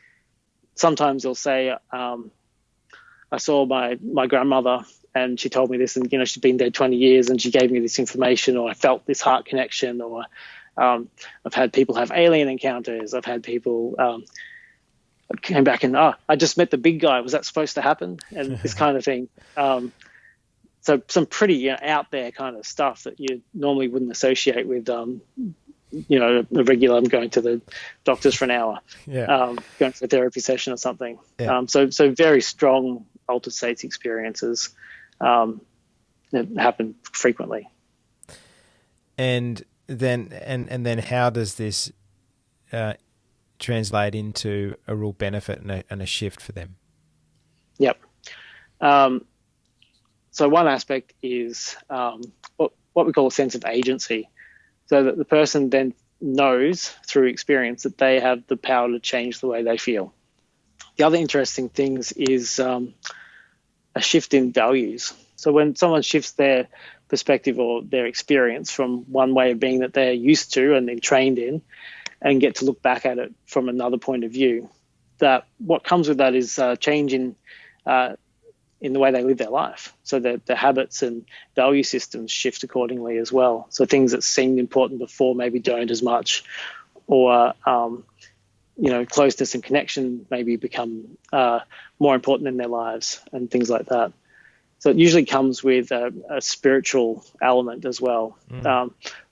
Sometimes they'll say, I saw my grandmother and she told me this, and she's been dead 20 years and she gave me this information, or I felt this heart connection, or I've had people have alien encounters. I've had people came back and I just met the big guy. Was that supposed to happen? And this kind of thing. So some pretty out there kind of stuff that you normally wouldn't associate with a regular. I'm going to the doctors for an hour. Going to a therapy session or something. So very strong altered states experiences that happen frequently. And then how does this translate into a real benefit and a shift for them? Yep. So one aspect is what we call a sense of agency, so that the person then knows through experience that they have the power to change the way they feel. The other interesting things is a shift in values. So when someone shifts their perspective or their experience from one way of being that they're used to and then trained in, and get to look back at it from another point of view, that what comes with that is change in the way they live their life. So that the habits and value systems shift accordingly as well. So things that seemed important before maybe don't as much, or closeness and connection maybe become more important in their lives and things like that. So it usually comes with a spiritual element as well,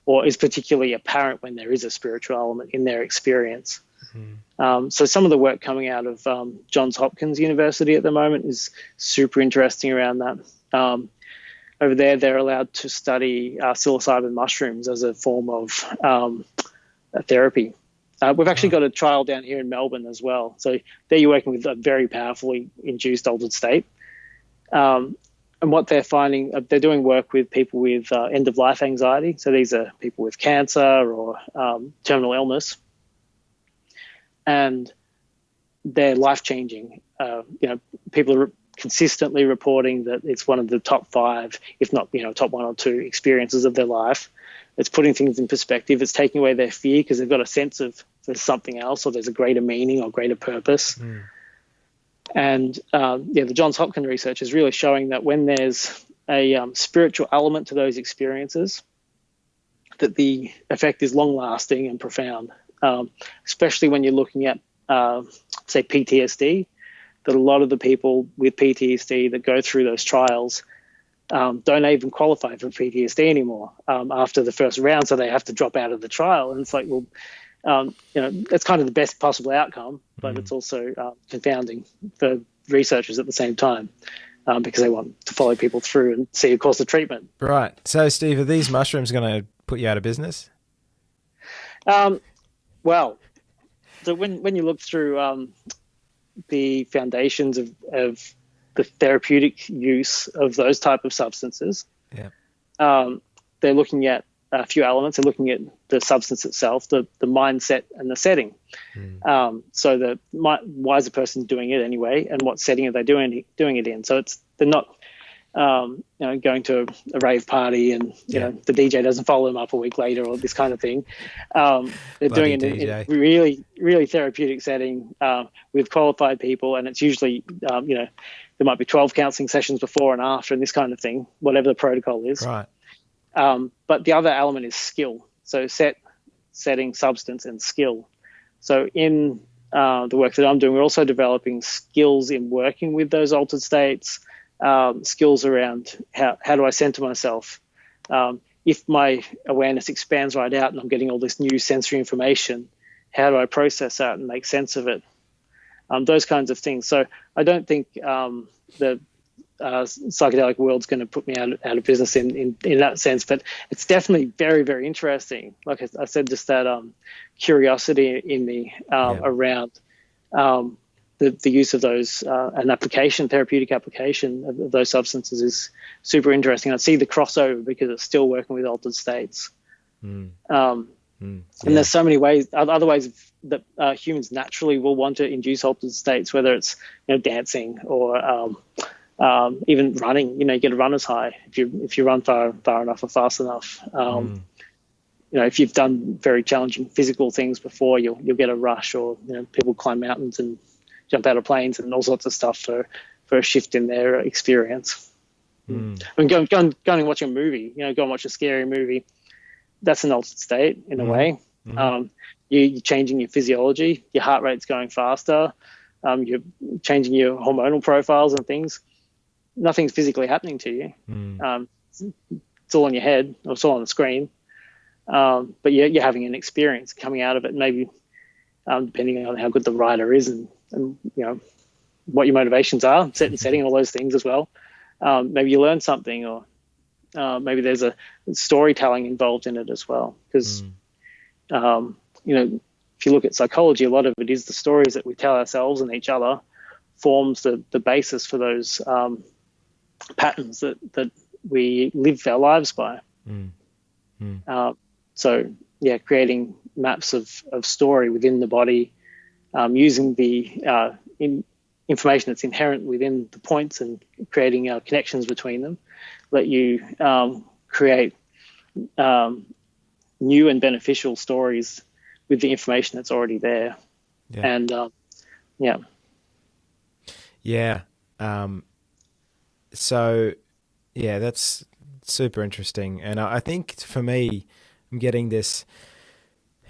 or is particularly apparent when there is a spiritual element in their experience. So some of the work coming out of Johns Hopkins University at the moment is super interesting around that. Over there, they're allowed to study psilocybin mushrooms as a form of therapy. We've actually got a trial down here in Melbourne as well. So there you're working with a very powerfully induced altered state. And what they're finding, they're doing work with people with end-of-life anxiety. So these are people with cancer or terminal illness. And they're life-changing. People are consistently reporting that it's one of the top 5, if not, top 1 or 2 experiences of their life. It's putting things in perspective. It's taking away their fear because they've got a sense of there's something else, or there's a greater meaning or greater purpose. And the Johns Hopkins research is really showing that when there's a spiritual element to those experiences, that the effect is long-lasting and profound, especially when you're looking at, say, PTSD, that a lot of the people with PTSD that go through those trials don't even qualify for PTSD anymore after the first round, so they have to drop out of the trial. And it's like, well, that's kind of the best possible outcome, but it's also confounding for researchers at the same time because they want to follow people through and see a course of treatment. Right. So, Steve, are these mushrooms going to put you out of business? Well, so when you look through the foundations of the therapeutic use of those type of substances, they're looking at a few elements. They're looking at the substance itself, the mindset and the setting. So why is the person doing it anyway, and what setting are they doing it in? So they're not going to a rave party and the DJ doesn't follow them up a week later, or this kind of thing. They're Bloody doing it in DJ. a really, really therapeutic setting with qualified people, and it's usually there might be 12 counselling sessions before and after, and this kind of thing, whatever the protocol is. Right. But the other element is skill. So setting, substance, and skill. So in the work that I'm doing, we're also developing skills in working with those altered states, skills around how do I center myself. If my awareness expands right out and I'm getting all this new sensory information, how do I process that and make sense of it? Those kinds of things. So I don't think the psychedelic world's going to put me out of business in that sense, but it's definitely very, very interesting. Like I said, just that curiosity in me around the use of those, an therapeutic application of those substances is super interesting. I see the crossover because it's still working with altered states. And there's so many ways, other ways that humans naturally will want to induce altered states, whether it's dancing or even running. You get a runner's high if you run far enough or fast enough. If you've done very challenging physical things before, you'll get a rush. Or people climb mountains and jump out of planes and all sorts of stuff for a shift in their experience. I mean, go and watch a movie. Go and watch a scary movie. That's an altered state in a way. You're changing your physiology. Your heart rate's going faster. You're changing your hormonal profiles and things. Nothing's physically happening to you. It's all in your head, or it's all on the screen. But you're having an experience coming out of it. Maybe depending on how good the writer is and what your motivations are, setting all those things as well. Maybe you learn something, or maybe there's a storytelling involved in it as well. Because if you look at psychology, a lot of it is the stories that we tell ourselves and each other forms the basis for those patterns that we live our lives by. Creating maps of story within the body, using the information that's inherent within the points and creating connections between them, let you create new and beneficial stories with the information that's already there. That's super interesting. And I think for me, I'm getting this,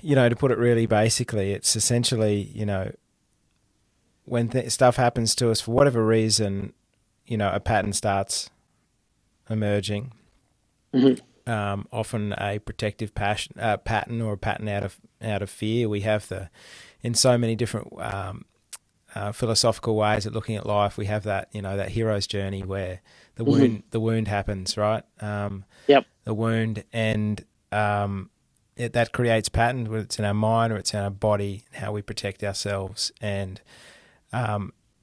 to put it really basically, it's essentially, when stuff happens to us for whatever reason, a pattern starts emerging. Often a protective pattern, or a pattern out of fear. We have in so many different philosophical ways of looking at life, we have that that hero's journey where the wound happens, right? The wound, and that creates patterns, whether it's in our mind or it's in our body, how we protect ourselves. And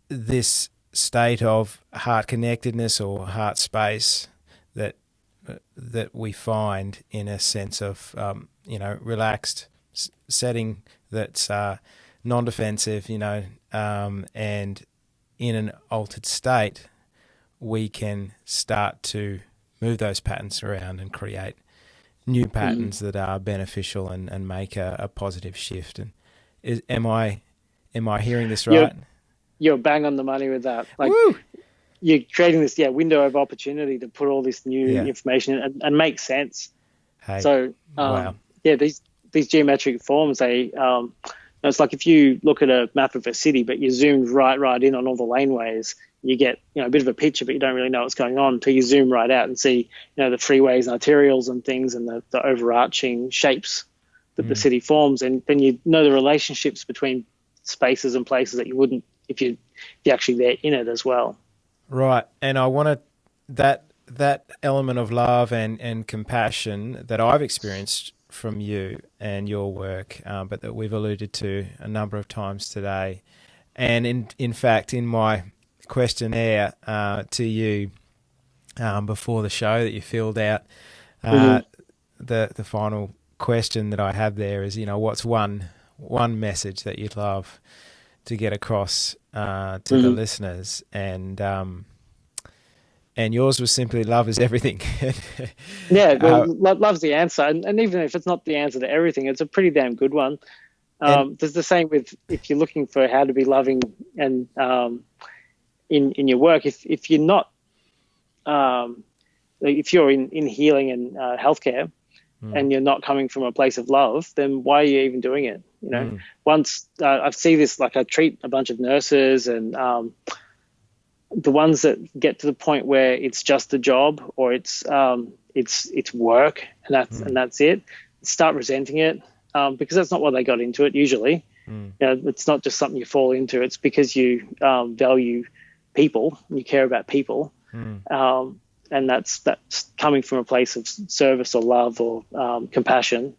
this state of heart connectedness or heart space that we find in a sense of relaxed setting that's non-defensive, and in an altered state, we can start to move those patterns around and create new patterns that are beneficial and make a positive shift. And am I hearing this right? You're bang on the money with that. You're creating this window of opportunity to put all this new information and make sense. Hey, so wow. These geometric forms, it's like if you look at a map of a city but you zoomed right in on all the laneways, you get a bit of a picture, but you don't really know what's going on until you zoom right out and see the freeways and arterials and things and the overarching shapes that the city forms, and then you know the relationships between spaces and places that you wouldn't if you're actually there in it as well. Right. And I want that element of love and compassion that I've experienced from you and your work, but that we've alluded to a number of times today. And in fact, in my questionnaire to you before the show that you filled out, the final question that I have there is, what's one message that you'd love to get across to the listeners? And and yours was simply love is everything. Yeah, well, uh, love's the answer, and even if it's not the answer to everything, it's a pretty damn good one. and There's the same with if you're looking for how to be loving and in your work. If you're not, if you're in healing and healthcare, and you're not coming from a place of love, then why are you even doing it? Once I see this, like I treat a bunch of nurses, and the ones that get to the point where it's just a job, or it's work, and that's it, start resenting it, because that's not what they got into it usually. It's not just something you fall into. It's because you value people, you care about people, and that's coming from a place of service or love or compassion.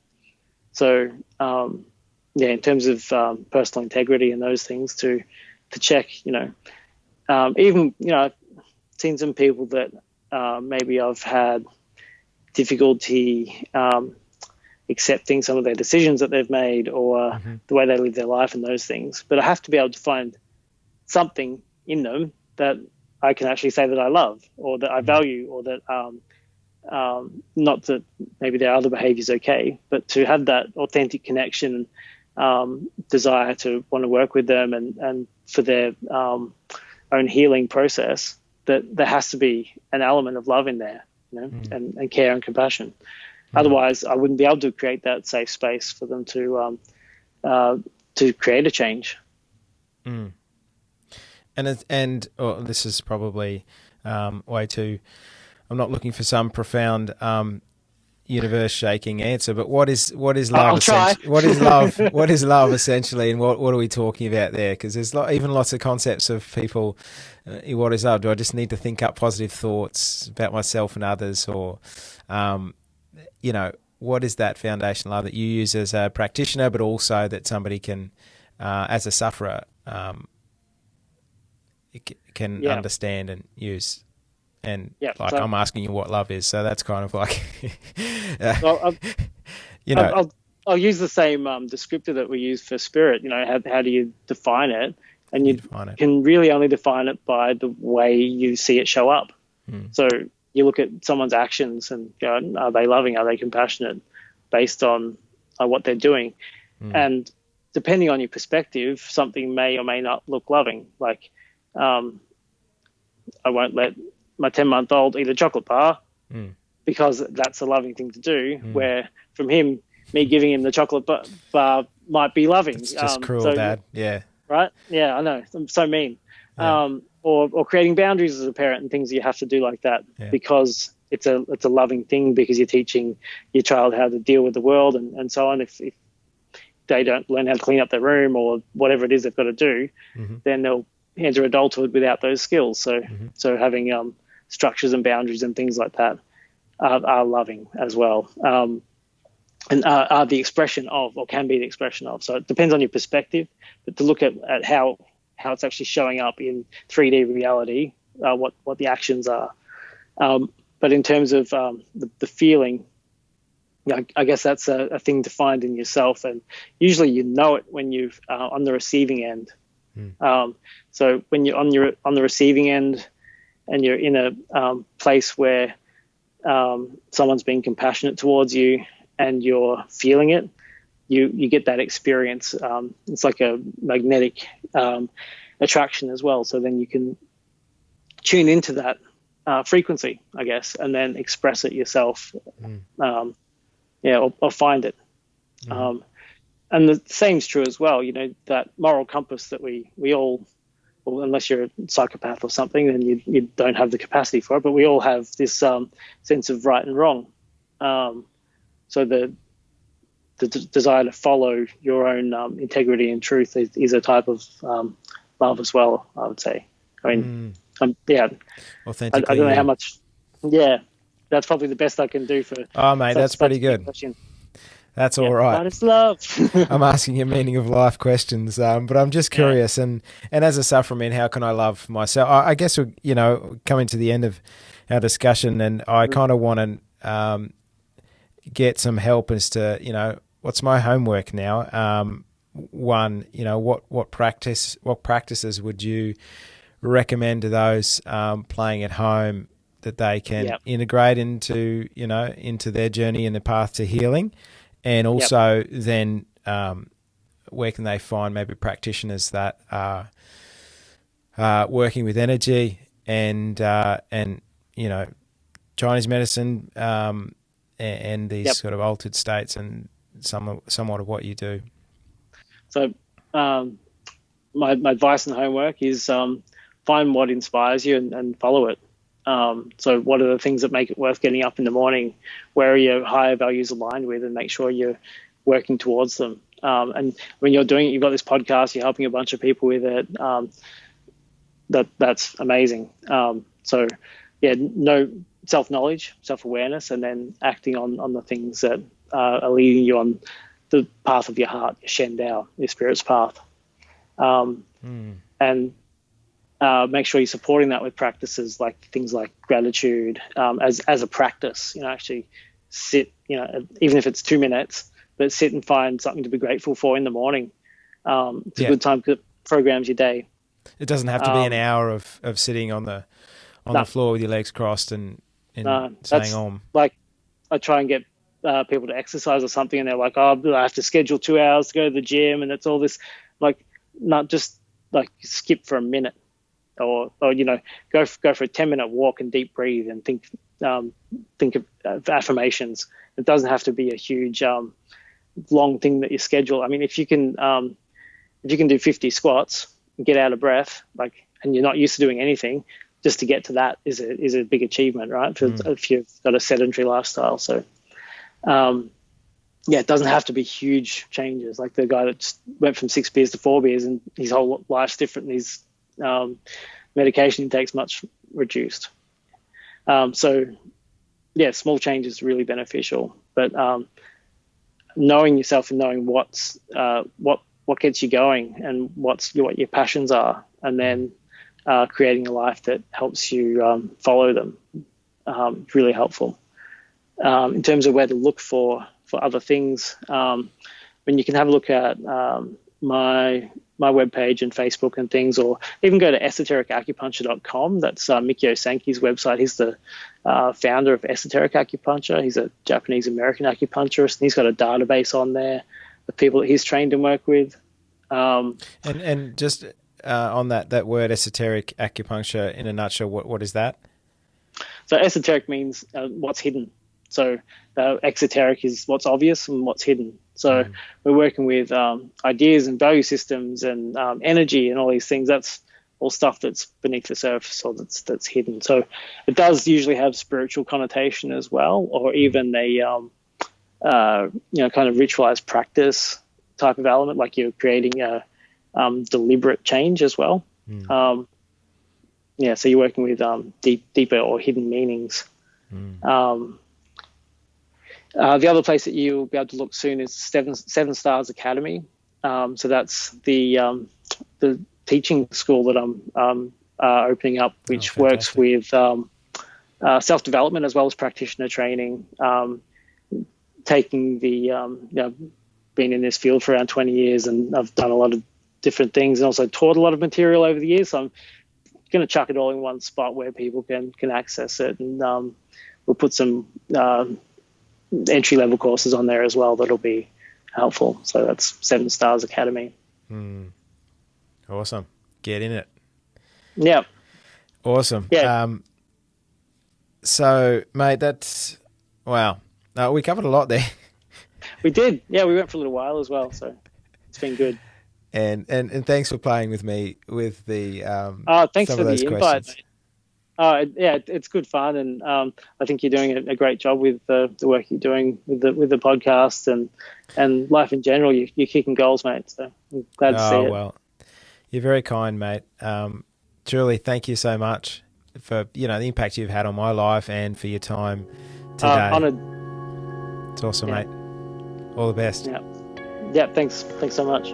So in terms of personal integrity and those things, to check, even I've seen some people that maybe I've had difficulty accepting some of their decisions that they've made, or the way they live their life and those things. But I have to be able to find something in them that I can actually say that I love, or that I value, or that not that maybe their other behavior is okay, but to have that authentic connection, desire to want to work with them, and for their own healing process, that there has to be an element of love in there, and care and compassion. Otherwise, I wouldn't be able to create that safe space for them to create a change. And this is probably way too. I'm not looking for some profound, universe-shaking answer. But what is love? I'll try. What is love? What is love essentially, and what are we talking about there? Because there's even lots of concepts of people. What is love? Do I just need to think up positive thoughts about myself and others, or what is that foundation love that you use as a practitioner, but also that somebody can, as a sufferer, can understand and use? And I'm asking you what love is, so that's kind of like, I'll use the same descriptor that we use for spirit. How do you define it? And you can really only define it by the way you see it show up. So you look at someone's actions and go, are they loving? Are they compassionate? Based on what they're doing. And depending on your perspective, something may or may not look loving. Like, I won't let my 10-month-old eat a chocolate bar because that's a loving thing to do, where from him, me giving him the chocolate bar might be loving. It's just cruel, Dad. Yeah. Right? Yeah, I know. I'm so mean. Yeah. Or creating boundaries as a parent and things you have to do like that, because it's a loving thing, because you're teaching your child how to deal with the world and so on. If they don't learn how to clean up their room or whatever it is they've got to do, then they'll enter adulthood without those skills. So having structures and boundaries and things like that are loving as well, and are the expression of, or can be the expression of. So it depends on your perspective, but to look at how it's actually showing up in 3D reality, what the actions are. But in terms of the feeling, I guess that's a thing to find in yourself, and usually you know it when you're on the receiving end. So when you're on the receiving end and you're in a place where someone's being compassionate towards you and you're feeling it, you get that experience. It's like a magnetic attraction as well. So then you can tune into that frequency, I guess, and then express it yourself, or find it. And the same's true as well. That moral compass that we all, well, unless you're a psychopath or something, then you don't have the capacity for it. But we all have this sense of right and wrong. So the desire to follow your own integrity and truth is a type of love as well, I would say. I mean, authentically. I don't know how much. Yeah, that's probably the best I can do for. Oh, mate, that's pretty good. Question. That's all right. What is love? I'm asking you meaning of life questions, but I'm just curious. And as a sufferer, man, how can I love myself? I guess we're, coming to the end of our discussion, and I kind of want to get some help as to, what's my homework now? One, what practices would you recommend to those playing at home that they can Yep. integrate into their journey and the path to healing, and also then where can they find maybe practitioners that are working with energy and Chinese medicine and these sort of altered states and somewhat of what you do. So my advice and homework is find what inspires you and follow it. So what are the things that make it worth getting up in the morning? Where are your higher values aligned with, and make sure you're working towards them. And when you're doing it, you've got this podcast, you're helping a bunch of people with it. That's amazing. So no self-knowledge, self-awareness, and then acting on the things that are leading you on the path of your heart, your Shen Dao, your spirit's path. And make sure you're supporting that with practices like things like gratitude as a practice. Actually sit, even if it's 2 minutes, but sit and find something to be grateful for in the morning. It's a good time to programs your day. It doesn't have to be an hour of sitting on the floor with your legs crossed and saying Om. Like I try and get people to exercise or something, and they're like, "Oh, I have to schedule 2 hours to go to the gym," and it's all this. Like, not just like skip for a minute, or go for a 10-minute walk and deep breathe and think of affirmations. It doesn't have to be a huge long thing that you schedule. I mean, if you can do 50 squats and get out of breath, and you're not used to doing anything, just to get to that is a big achievement, right? If you've got a sedentary lifestyle. So, it doesn't have to be huge changes. Like the guy that went from 6 beers to 4 beers, and his whole life's different. And his medication intake's much reduced. Small change is really beneficial. But knowing yourself and knowing what gets you going and what your passions are, and then creating a life that helps you follow them, is really helpful. In terms of where to look for other things, when you can have a look at my webpage and Facebook and things, or even go to esotericacupuncture.com. That's Mikio Sankey's website. He's the founder of Esoteric Acupuncture. He's a Japanese-American acupuncturist, and he's got a database on there of people that he's trained and worked with. And just on that word esoteric acupuncture in a nutshell, what is that? So esoteric means what's hidden. So exoteric is what's obvious and what's hidden. So we're working with ideas and value systems and energy and all these things. That's all stuff that's beneath the surface or that's hidden. So it does usually have spiritual connotation as well, or even a kind of ritualized practice type of element, like you're creating a deliberate change as well. So you're working with deeper or hidden meanings. The other place that you'll be able to look soon is Seven Stars Academy. So that's the teaching school that I'm opening up, which works with self-development as well as practitioner training. Taking been in this field for around 20 years, and I've done a lot of different things and also taught a lot of material over the years. So I'm going to chuck it all in one spot where people can access it, and we'll put some entry-level courses on there as well that'll be helpful. So that's 7 Stars Academy. Awesome. Get in it. Yeah. Awesome. Yeah. So, mate, that's... Wow. We covered a lot there. We did. Yeah, we went for a little while as well, so it's been good. And thanks for playing with me with the thanks some for of those the invite. questions. It's good fun, and I think you're doing a great job with the work you're doing with the podcast and life in general. You're kicking goals, mate. So I'm glad to see it. Well, you're very kind, mate. Truly, thank you so much for the impact you've had on my life and for your time today. Honoured. It's awesome, mate. All the best. Yeah. Thanks so much.